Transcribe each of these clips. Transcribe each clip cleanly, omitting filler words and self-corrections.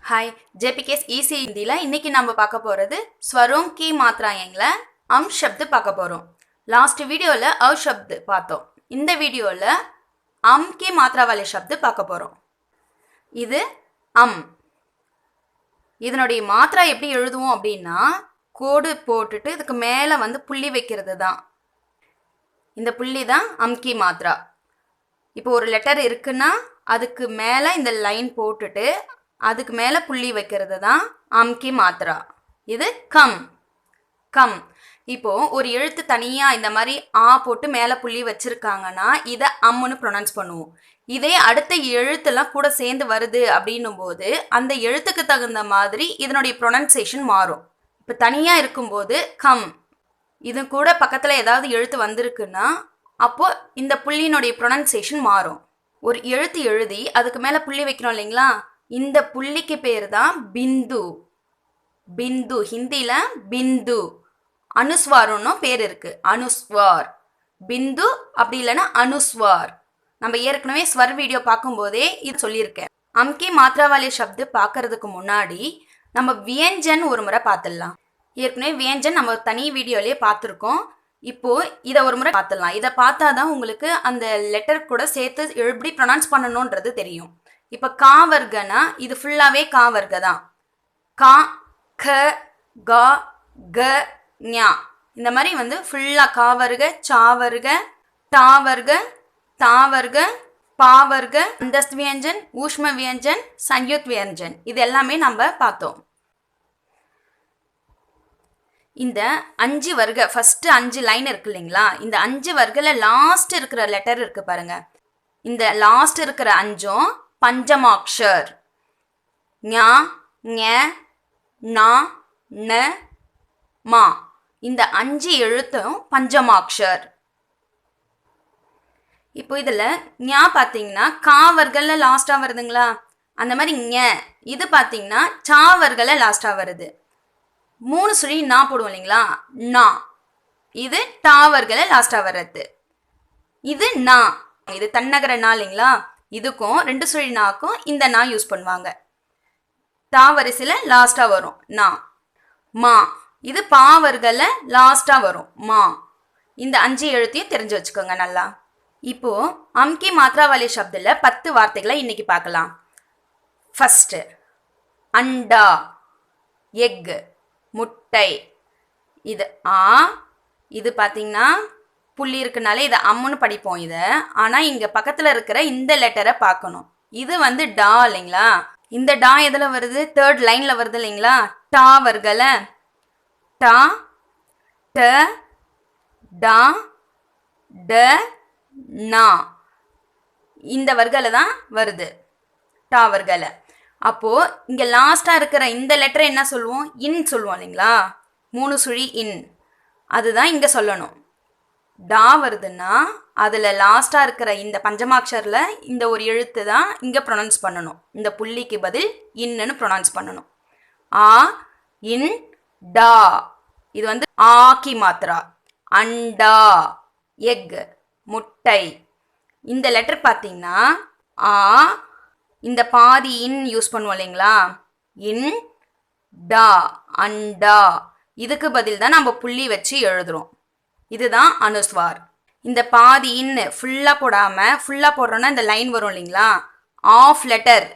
हाय JPK'S EC हिंदीला इन्नैक्कु नाम पार्क्क पोறது स्वरों की मात्रायंगல अम शब्द पार्क्क पोறோம் लास्ट वीडियोல अ शब्द பார்த்தோம் இந்த வீடியோல अम की मात्रा वाले शब्द பார்க்க போறோம் இது अम இதனுடைய மாத்ரா எப்படி எழுதுவோம் அப்படினா கோடு போட்டுட்டு இதுக்கு மேல வந்து புள்ளி வைக்கிறது தான் இந்த புள்ளி தான் अम की मात्रा இப்போ ஒரு லெட்டர் இருக்குன்னா அதுக்கு மேல இந்த லைன் போட்டுட்டு அதுக்கு மேல புள்ளி வைக்கிறது தான் अम की मात्रा இது கம் கம் இப்போ ஒரு எழுத்து தனியா இந்த மாதிரி ஆ போட்டு மேல புள்ளி வச்சிருக்காங்கன்னா இத அம்னு ப்ரொனன்ஸ் பண்ணுவோம் இதே அடுத்த எழுத்துலாம் கூட சேர்ந்து வருது அப்படினும்போது அந்த எழுத்துக்கு தகுந்த மாதிரி இதனுடைய ப்ரொனன்சியேஷன் மாறும் இப்போ தனியா இருக்கும்போது கம் இது கூட பக்கத்துல ஏதாவது எழுத்து வந்திருக்குன்னா அப்போ இந்த புள்ளியினுடைய ப்ரொனன்சியேஷன் மாறும் ஒரு எழுத்து எழுதி அதுக்கு மேல புள்ளி வைக்கணும் இல்லைங்களா இந்த புள்ளிக்கு பேர் தான் பிந்து பிந்து ஹிந்தில பிந்து அனுஸ்வார்னு பேர் இருக்கு அனுஸ்வார் பிந்து அப்படி இல்லனா அனுஸ்வார் நம்ம ஏற்கனவே ஸ்வர் வீடியோ பாக்கும்போதே இது சொல்லியிருக்கேன் अम की मात्रा वाले शब्द பார்க்கிறதுக்கு முன்னாடி நம்ம வியஞ்சன் ஒரு முறை பார்த்தலாம் ஏற்கனவே வியஞ்சன் நம்ம தனி வீடியோலயே பார்த்திருக்கோம் இப்போ இத ஒரு முறை பார்த்தலாம் இத பார்த்தாதான் உங்களுக்கு அந்த லெட்டர் கூட சேர்த்து எப்படி ப்ரொனன்ஸ் பண்ணனும்ன்றது தெரியும் இப்போ கா வர்க்கனா இது ஃபுல்லாவே கா வர்க்க தான் கா க க க ஞ இந்த மாதிரி வந்து ஃபுல்லா கா வர்க்க சா வர்க்க டா வர்க்க தா வர்க்க பா வர்க்க அந்தஸ்த் வியஞ்சன் ஊஷ்ம வியஞ்சன் சயுத் வியஞ்சன் இது எல்லாமே நம்ம பார்த்தோம் இந்த 5 வர்க்க ஃபர்ஸ்ட் 5 லைன் இருக்கு இல்லீங்களா இந்த 5 வர்க்கல லாஸ்ட் இருக்கிற லெட்டர் இருக்கு பாருங்க இந்த லாஸ்ட் இருக்கிற 5ம் पंचमाक्षर ஞ ஞ ந ந மா இந்த 5 எழுத்தும் பஞ்சமாக்ஷர் இப்போ இதுல ஞ பாத்தீங்கன்னா கா வர்க்கல லாஸ்டா வருதுங்களா அந்த மாதிரி ஞ இது பாத்தீங்கன்னா சா வர்க்கல லாஸ்டா வருது மூணு சுழி நா போடுவோம் இல்லீங்களா நா இது டா வர்க்கல லாஸ்டா வருது இது நா இது தன்னகர நா இல்லீங்களா இதுக்கும் ரெண்டு சுழி நாக்கும் இந்த நா யூஸ் பண்ணுவாங்க தா வரிசையில லாஸ்டா வரும் நா மா இது பா வர்க்கல லாஸ்டா வரும் மா இந்த 5 எழுத்தையும் தெரிஞ்சு வச்சுக்கோங்க நல்லா இப்போ अम की मात्रा वाले शब्दல 10 வார்த்தைகளை இன்னைக்கு பார்க்கலாம் ஃபர்ஸ்ட் அண்டா எக் முட்டை இது ஆ இது பாத்தீங்கன்னா புள்ளி இருக்குனாலே இத அம்னு படிப்போம் இத ஆனா இங்க பக்கத்துல இருக்கிற இந்த லெட்டரை பார்க்கணும் இது வந்து டா இல்லைங்களா இந்த டா எதுல வருது தேர்ட் லைன்ல வருது இல்லைங்களா டா வர்க்கல டா ட டா ட நா இந்த வர்க்கல தான் வருது டா வர்க்கல அப்போ இங்க லாஸ்டா இருக்கிற இந்த லெட்டரை என்ன சொல்லுவோம் இன் சொல்லுவோம் இல்லைங்களா மூணு சுழி இன் அதுதான் இங்க சொல்லணும் டா வருதுன்னா அதுல லாஸ்டா இருக்கிற இந்த பஞ்சமாக்ஷர்ல இந்த ஒரு எழுத்து தான் இங்க ப்ரொனன்ஸ் பண்ணணும் இந்த புள்ளிக்கு பதில் இன்னன்னு ப்ரொனன்ஸ் பண்ணணும் ஆ இன் டா இது வந்து ஆ की मात्रा அண்டா எக் முட்டை இந்த லெட்டர் பாத்தீங்கன்னா ஆ இந்த பாதி இன் யூஸ் பண்ணுவோம் இல்லைங்களா இன் டா அண்டா இதுக்கு பதில் தான் நம்ம புள்ளி வச்சு எழுதுறோம் இதுதான் அனுஸ்வார் இந்த பாதி இன் ஃபுல்லா போடாம ஃபுல்லா போடுறோம்னா இந்த லைன் வரும் இல்லீங்களா ஆஃப் லெட்டர்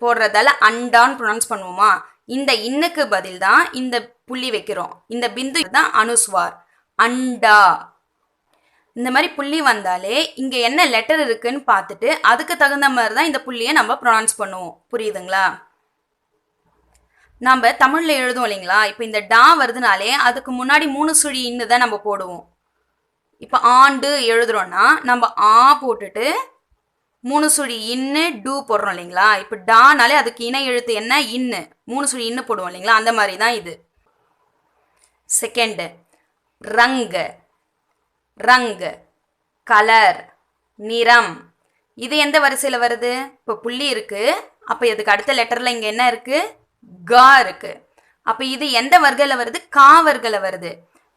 போடுறதால அண்டான்னு ப்ரொனன்ஸ் பண்ணுவோமா இந்த இன்னுக்கு பதில் தான் இந்த புள்ளி வைக்கிறோம் இந்த பிந்து தான் அனுஸ்வார் அண்டா இந்த மாதிரி புள்ளி வந்தாலே இங்க என்ன லெட்டர் இருக்குன்னு பார்த்துட்டு அதுக்கு தகுந்த மாதிரி தான் இந்த புள்ளியை நம்ம ப்ரொனன்ஸ் பண்ணுவோம் புரியுதுங்களா நம்ம தமிழ்ல எழுதுவோம் இல்லைங்களா இப்போ இந்த டா வருதுனாலே அதுக்கு முன்னாடி மூணு சுழி இன்னு தான் நம்ம போடுவோம் இப்போ ஆண்டு எழுதுறோம்னா நம்ம ஆ போட்டுட்டு மூணு சுழி இன்னு டு போடுறோம் இல்லைங்களா இப்போ டானாலே அதுக்கு இணை எழுத்து என்ன இன்னு மூணு சுழி இன்னு போடுவோம் இல்லைங்களா அந்த மாதிரி தான் இது செகண்ட் ரங் ரங் கலர் நிறம் இது எந்த வரிசையில வருது இப்போ புள்ளி இருக்கு அப்போ இதுக்கு அடுத்த லெட்டர்ல இங்க என்ன இருக்கு கா இருக்கு அப்ப இது எந்த வர்க்கல வருது கா வர்க்கல வருது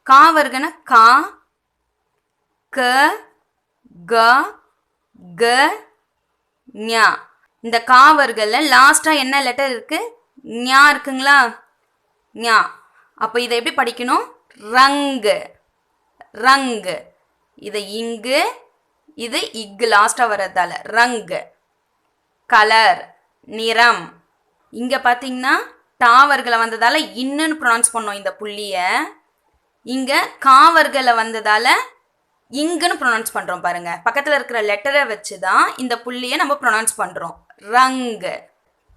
கா வர்க்கனா கா க க க ஞ இந்த கா வர்க்கல லாஸ்டா என்ன லெட்டர் இருக்கு ஞா இருக்குங்களா, ஞா. அப்போ இதை எப்படி படிக்கணும்? ரங்கு, ரங்கு. இது இங்கு, இது இக்கு லாஸ்டா வர்றதால ரங்கு. கலர், நிறம். இங்க பாத்தீங்கன்னா டாவர்களை வந்ததால இன்னுன்னு ப்ரொனவுன்ஸ் பண்ணோம் இந்த புள்ளிய. இங்க காவர்களை வந்ததால இங்குன்னு ப்ரொனவுன்ஸ் பண்றோம் பாருங்க. பக்கத்துல இருக்கிற லெட்டரை வச்சு தான் இந்த புள்ளியை நம்ம ப்ரொனவுன்ஸ் பண்றோம். ரங்கு,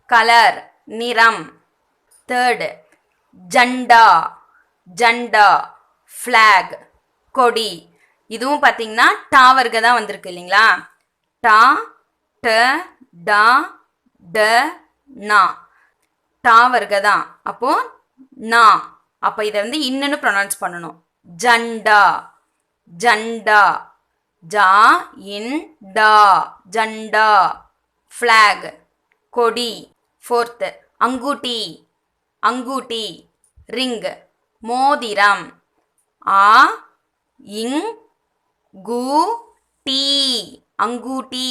கலர், நிறம். தேர்டு, ஜண்டா, ஜண்டா, ஃபிளாக், கொடி. இதுவும் பார்த்தீங்கன்னா டாவர்க தான் வந்திருக்கு இல்லைங்களா. டா, ட, டா, ட, நா. டாவர்க தான். அப்போ நா. அப்போ இதை வந்து இன்னுன்னு ப்ரொனவுன்ஸ் பண்ணணும். ஜண்டா, ஜண்டா. ஜா இன் டா, ஜண்டா. ஃபிளாக், கொடி. ஃபோர்த்து, அங்கூட்டி, அங்கூட்டி. ரிங், மோதிரம். ஆ இங் கு டி, அங்கூட்டி.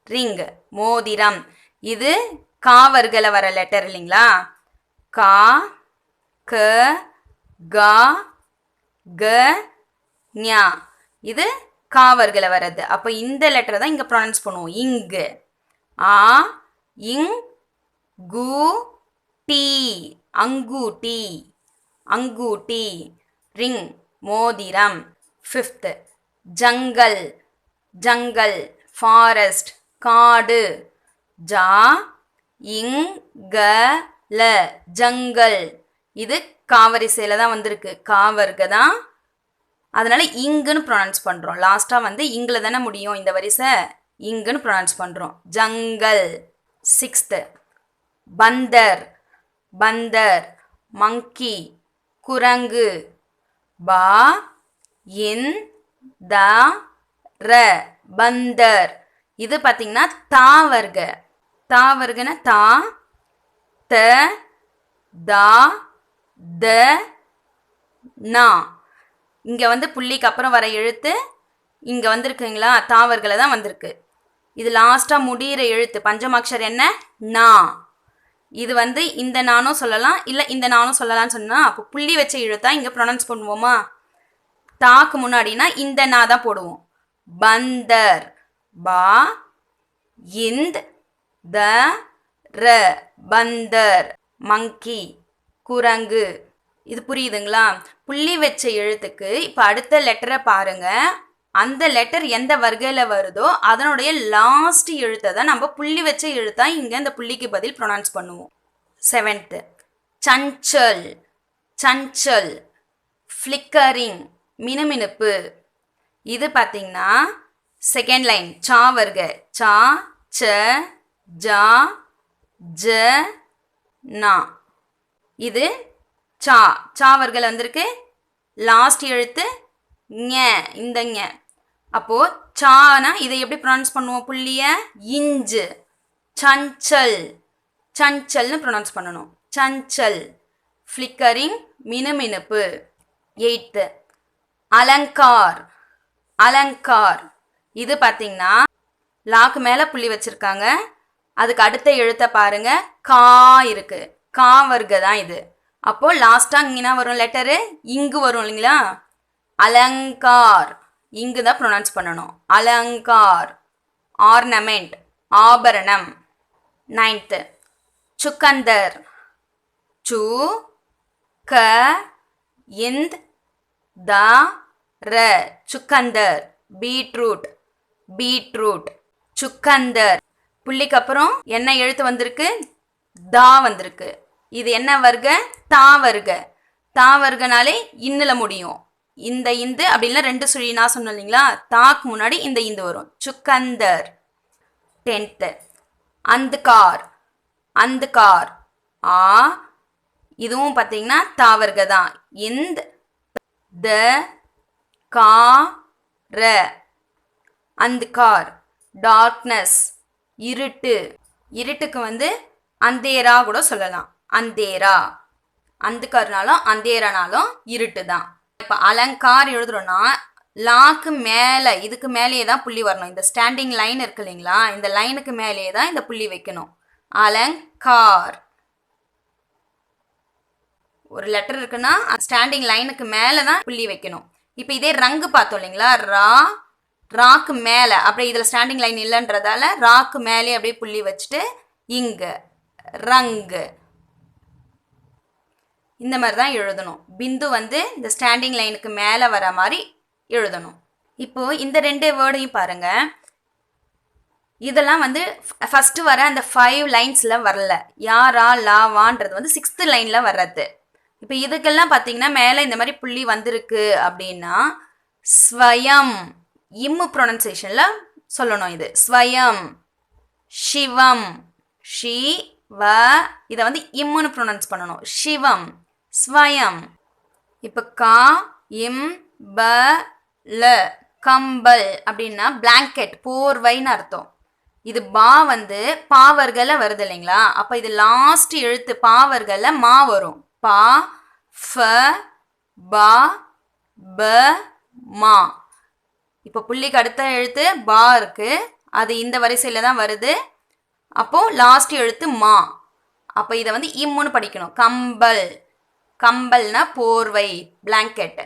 ரிங், மோதிரம். இது காவர்களை வர லெட்டர் இல்லைங்களா. கா, க, கா, க, ஞா. இது காவர்களை வர்றது. அப்போ இந்த லெட்டரை தான் இங்கே ப்ரொனவுன்ஸ் பண்ணுவோம். இங்கு. ஆ இங் கு டி, அங்கூட்டி, அங்கூட்டி. ரிங், மோதிரம். ஃபிஃப்த், ஜங்கல், ஜங்கல், ஃபாரஸ்ட், காடு. ஜா இங் க ல, ஜங்கல். இது காவரிசையில தான் வந்திருக்கு. காவர்க தான், அதனால இங்குன்னு ப்ரொனவுன்ஸ் பண்றோம். லாஸ்டா வந்து இங்குல தானே முடியும் இந்த வரிசை, இங்குன்னு ப்ரொனவுன்ஸ் பண்றோம். ஜங்கல். சிக்ஸ்த், பந்தர், பந்தர், மங்கி, குரங்கு. பா இன் த ர, பந்தர். இது பார்த்தீங்கன்னா தாவர்க. தாவர்கன தா, த, தா, த, நா. இங்கே வந்து புள்ளிக்கு அப்புறம் வர எழுத்து இங்கே வந்திருக்குங்களா, தாவர்களை தான் வந்திருக்கு. இது லாஸ்ட்டாக முடிகிற எழுத்து பஞ்சமாட்சர் என்ன, நா. இது வந்து இந்த நானும் சொல்லலாம், இல்லை இந்த நானும் சொல்லலாம்னு சொன்னால் அப்போ புள்ளி வச்ச எழுத்தா இங்கே ப்ரொனவுன்ஸ் பண்ணுவோமா. தாக்கு முன்னாடினா இந்த நா தான் போடுவோம். பந்தர். பா இந்த் த ர, பந்தர். மங்கி, குரங்கு. இது புரியுதுங்களா. புள்ளி வச்ச எழுத்துக்கு இப்போ அடுத்த லெட்டரை பாருங்க. அந்த லெட்டர் எந்த வர்க்கையில் வருதோ அதனுடைய லாஸ்ட் எழுத்தை தான் நம்ம புள்ளி வச்ச எழுத்தா இங்கே இந்த புள்ளிக்கு பதில் ப்ரொனவுன்ஸ் பண்ணுவோம். செவன்த்து, சஞ்சல், சஞ்சல், ஃப்ளிக்கரிங், மினுமினுப்பு. இது பார்த்தீங்கன்னா செகண்ட் லைன் சாவர்க. சா, ச, ஜா, ஜ, நா. இது சா, சாவர்கள் வந்திருக்கு. லாஸ்ட் எழுத்து ஞ, இந்த ஞ. அப்போ சானா இதை எப்படி ப்ரொனவுன்ஸ் பண்ணுவோம் புள்ளிய, இஞ்சு. சஞ்சல், சஞ்சல்னு ப்ரொனவுன்ஸ் பண்ணணும். சஞ்சல், ஃப்ளிக்கரிங், மினுமினுப்பு. எயித்து, அலங்கார், அலங்கார். இது பார்த்தீங்கன்னா லாக்கு மேலே புள்ளி வச்சிருக்காங்க. அதுக்கு அடுத்த எழுத்தை பாருங்க, கா இருக்கு. கா வர்க்க தான் இது. அப்போ லாஸ்டா இங்கன்னா வரும் லெட்டரு, இங்கு வரும் இல்லைங்களா. அலங்கார், இங்கு தான் ப்ரொனவுன்ஸ் பண்ணணும். அலங்கார். ஆர்னமெண்ட், ஆபரணம். நைன்த்து, சுக்கந்தர். சு, க, இந்த், த, ர, சுக்கந்தர். Beetroot, beetroot. சுக்கந்தர். புள்ளிக்கு அப்புறம் என்ன எழுத்து வந்திருக்கு, தா வந்திருக்கு. இது என்ன வர்க்க, தா வர்க்க. தா வர்க்கனாலே இன்னுல முடியும். இந்த இந்து அப்படின்னா ரெண்டு சுழி நான் சொன்னேன் இல்லைங்களா, தாக்கு முன்னாடி இந்த இந்து வரும். சுக்கந்தர். டென்த்து, அந்துகார், அந்துகார். ஆ, இதுவும் பார்த்தீங்கன்னா தாவர்க தான். இந்த் த கா ர, அந்துகார். டார்க்னஸ், இருட்டு. இருட்டுக்கு வந்து அந்தேரா கூட சொல்லலாம். அந்தேரா. அந்துக்கார்னாலும் அந்தேரானாலும் இருட்டு தான். இப்போ அலங்கார் எழுதுறோம்னா லாக்கு மேலே, இதுக்கு மேலேயே தான் புள்ளி வரணும். இந்த ஸ்டாண்டிங் லைன் இருக்கு இல்லைங்களா, இந்த லைனுக்கு மேலேயே தான் இந்த புள்ளி வைக்கணும். அலங்கார். ஒரு லெட்டர் இருக்குன்னா ஸ்டாண்டிங் லைனுக்கு மேலே தான் புள்ளி வைக்கணும். இப்போ இதே ரங்கு பார்த்தோம் இல்லைங்களா, ராக்கு மேலே அப்படியே இதில் ஸ்டாண்டிங் லைன் இல்லைன்றதால ராக்கு மேலே அப்படியே புள்ளி வச்சுட்டு இங்கே ரங்கு இந்த மாதிரி தான் எழுதணும். பிந்து வந்து இந்த ஸ்டாண்டிங் லைனுக்கு மேலே வர மாதிரி எழுதணும். இப்போ இந்த 2 வேர்டையும் பாருங்க. இதெல்லாம் வந்து ஃபர்ஸ்ட் வர அந்த 5 லைன்ஸ்ல வரல. யாரா லாவான்றது வந்து 6th லைன்ல வர்றது. இப்போ இதுக்கெல்லாம் பார்த்தீங்கன்னா மேலே இந்த மாதிரி புள்ளி வந்திருக்கு அப்படின்னா ஸ்வயம் இம்மு ப்ரொனன்சியேஷன்ல சொல்லணும். இது ஸ்வயம், சிவம், இதை வந்து இம்முன்னு ப்ரொனன்ஸ் பண்ணணும். சிவம், ஸ்வயம். இப்போ கா இம் ப ல கம்பல் அப்படின்னா பிளாங்கெட், போர்வைன்னு அர்த்தம். இது பா வந்து பாவர்களை வருது இல்லைங்களா, அப்போ இது லாஸ்ட் எழுத்து பாவர்களை மா வரும். பா ஃப பா ப மா. இப்போ புள்ளிக்கு அடுத்த எழுத்து பா இருக்கு, அது இந்த வரிசையில் தான் வருது. அப்போ லாஸ்ட் எழுத்து மா. அப்போ இதை வந்து இம்முன்னு படிக்கணும். கம்பல், கம்பல்னா போர்வை, பிளாங்கெட்.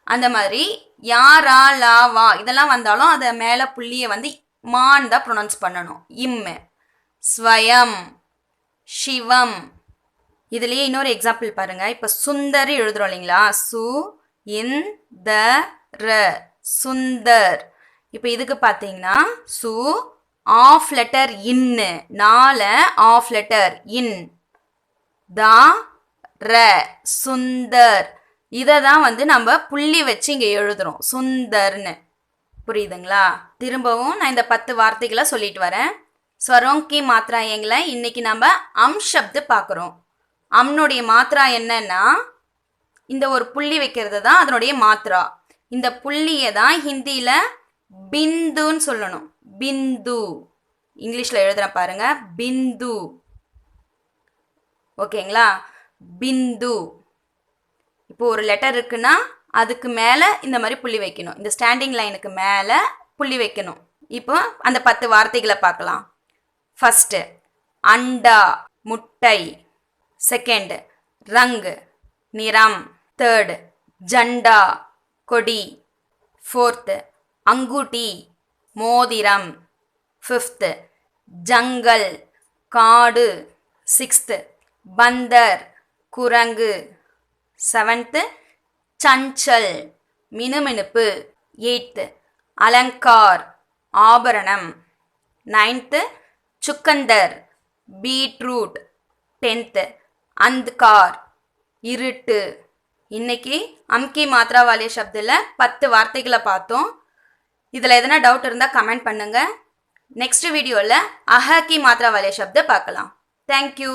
அந்த மாதிரி யாரா லாவா இதெல்லாம் வந்தாலும் அதை மேலே புள்ளியை வந்து மான் தான் ப்ரொனவுன்ஸ் பண்ணணும். இம்மு. ஸ்வயம், சிவம். இதுலேயே இன்னொரு எக்ஸாம்பிள் பாருங்க. இப்போ சுந்தர் எழுதுறோம் இல்லைங்களா, சு இன் த ர, சுந்தர். இப்போ இதுக்கு பார்த்தீங்கன்னா சு ஆஃப் லெட்டர் இன்னு, 4 ஆஃப் லெட்டர் இன், தா ர, சுந்தர். இதை தான் வந்து நம்ம புள்ளி வச்சு இங்கே எழுதுறோம் சுந்தர்னு. புரியுதுங்களா? திரும்பவும் நான் இந்த 10 வார்த்தைகளை சொல்லிட்டு வரேன். ஸ்வரோங்கி மாத்ரா எங்களை இன்னைக்கு நம்ம அம் ஷப்து பார்க்குறோம். அம்னுடைய மாத்ரா என்னன்னா இந்த ஒரு புள்ளி வைக்கிறது தான் அதனுடைய மாத்ரா. இந்த புள்ளியை தான் ஹிந்தியில் பிந்துன்னு சொல்லணும். பிந்து. இங்கிலீஷில் எழுதுறேன் பாருங்க, பிந்து. ஓகேங்களா? பிந்து. இப்போ ஒரு லெட்டர் இருக்குன்னா அதுக்கு மேலே இந்த மாதிரி புள்ளி வைக்கணும். இந்த ஸ்டாண்டிங் லைனுக்கு மேலே புள்ளி வைக்கணும். இப்போ அந்த 10 வார்த்தைகளை பார்க்கலாம். ஃபர்ஸ்ட் அண்டா, முட்டை. செகண்ட் ரங், நிறம். தேர்ட் ஜண்டா, கொடி. ஃபோர்த் அங்குட்டி, மோதிரம். ஃபிஃப்த் ஜங்கல், காடு. சிக்ஸ்த் பந்தர், குரங்கு. செவன்த் சஞ்சல், மினுமினுப்பு. எயித்து அலங்கார், ஆபரணம். Ninth சுக்கந்தர், beetroot. 10th அந்த்கார், இருட்டு. இன்னைக்கு அம்கி மாத்ரா வாலே ஷப்தில் 10 வார்த்தைகளை பார்த்தோம். இதில் எதனா டவுட் இருந்தால் கமெண்ட் பண்ணுங்க. நெக்ஸ்ட் வீடியோவில் அஹ கி மாத்ரா வாலே ஷப்தை பார்க்கலாம். தேங்க்யூ.